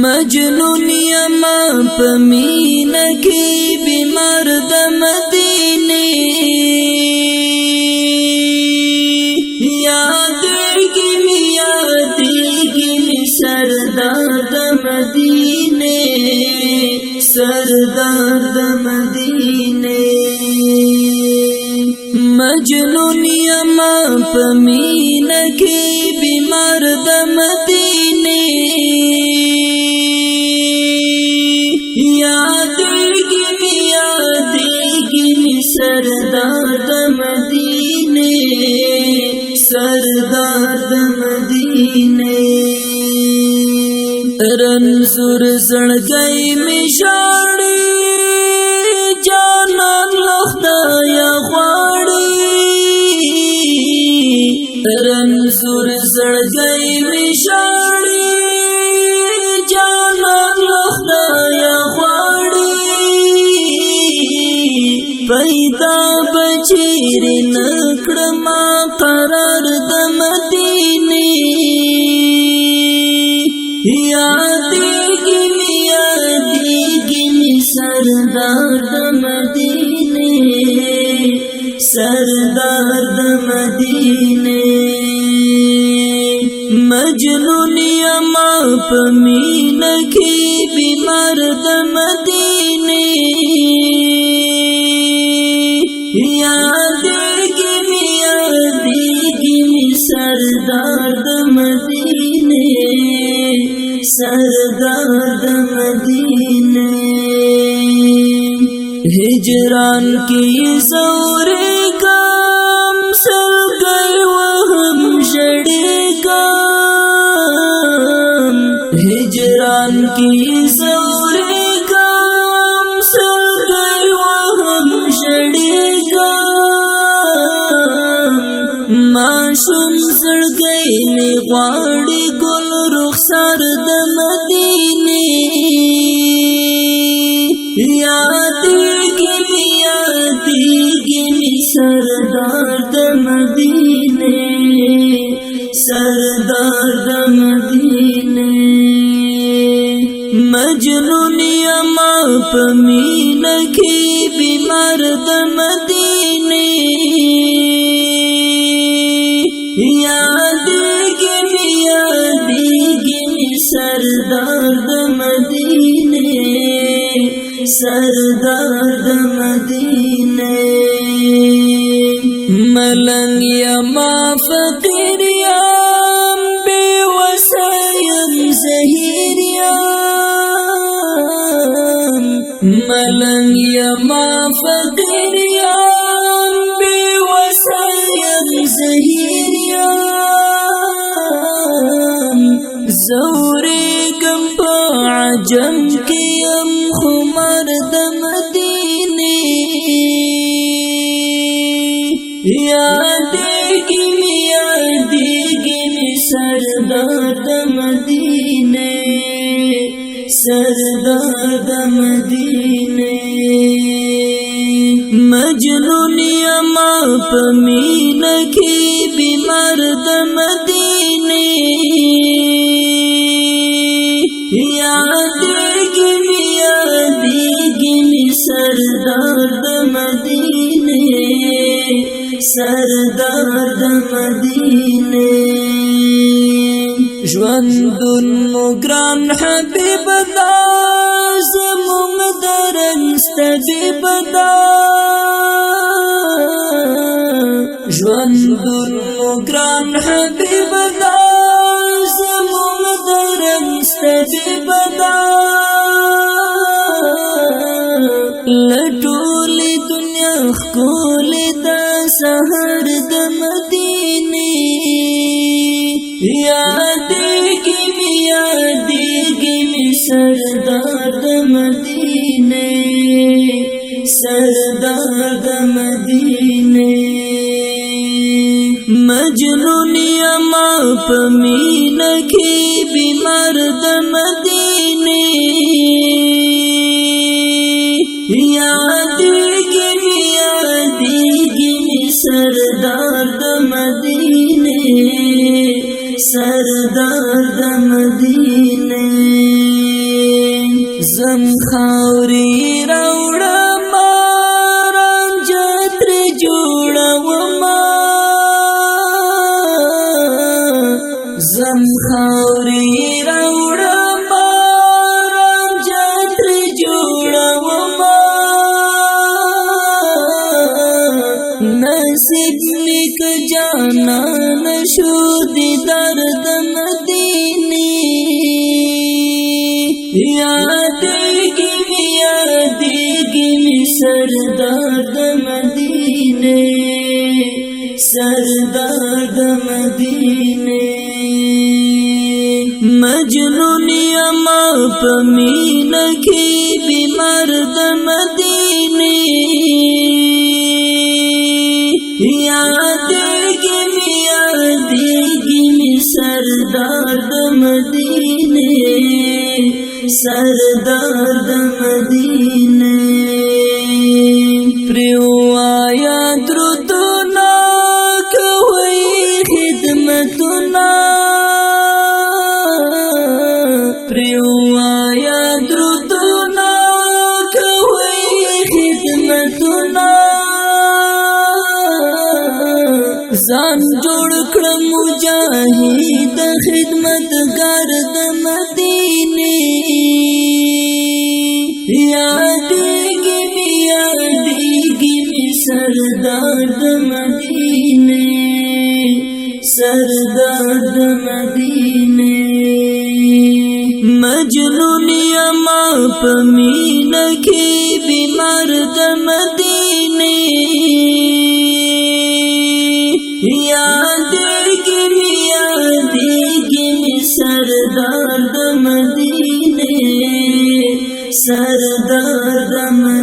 مجنون یما پمینه کی بیمار د مدینه یادېږي می سردار د مدینه سردار د مدینه مجنون یما پمینه کی بیمار د مدینه یادېږي می سردار د مدینه سردار د مدینه رنزور زړګی می شاړي جانان خدایا غواړي رنزور زړګی می شاړي جانان خدایا پیدا بچیر نکړما قرار د مدینه یادېږي می سردار د مدینه سردار د مدینه مجنون یما پمینه کی بیمار د مدینه یادېږي می سردار د مدینه سردار د مدینه هجران کی زورے کام سرګي وهم جړې کام هجران کی زورے کام سرګي وهم جړې معصوم زړګی می غواړي ګل رخسار د مدینه یادېږي می سردار د مدینه سردار د مدینه مجنون یما پمینه کی بیمار د مدینه یادېږي می سردار د مدینه سردار د مدینه ملنګ یما فقیر یم بے وسیم زهیر یم ملنګ یما فقیر یم بے وسیم زهیر یم زورے گم پا عجم کیم خمر د مدینه یادېږي می سردار د مدینه سردار د مدینه مجنون یما پمینه کی بیمار د مدینه یادېږي می سردار د مدینه سردار د مدینه ژوندون مو ګران حبیب دا زموږ د رنګ طبیب دا ژوندون مو ګران حبیب دا زموږ د رنګ طبیب دا لټولې دنیا ښکلې دا سحر د مدینه یادېږي می سردار د مدینه سردار د مدینه مجنون یما پمینه کی بیمار د مدینه یادېږي می سردار د مدینه سردار د مدینه زم خاوري راوړه ماران جتر جوړه وما زم خاوري راوړه ماران جتر جوړه وما نصیب نیک جانا نشو دیدار د مدینه یادېږي می سردار د مدینه سردار د مدینه مجنون یما په مینه کې بیمار د مدینه یادېږي می سردار د مدینه سردار د مدینه پریوایا درودنا کوي خدمتنا پریوایا درودنا کوي خدمتنا ځان جوړ کړم مجاهد خدمتګار د مدینه یادېږي می سردار د مدینه سردار د مدینه مجنون یما په مینه کې بیمار د مدینه یادېږي می سردار د مدینه سردار د مدینه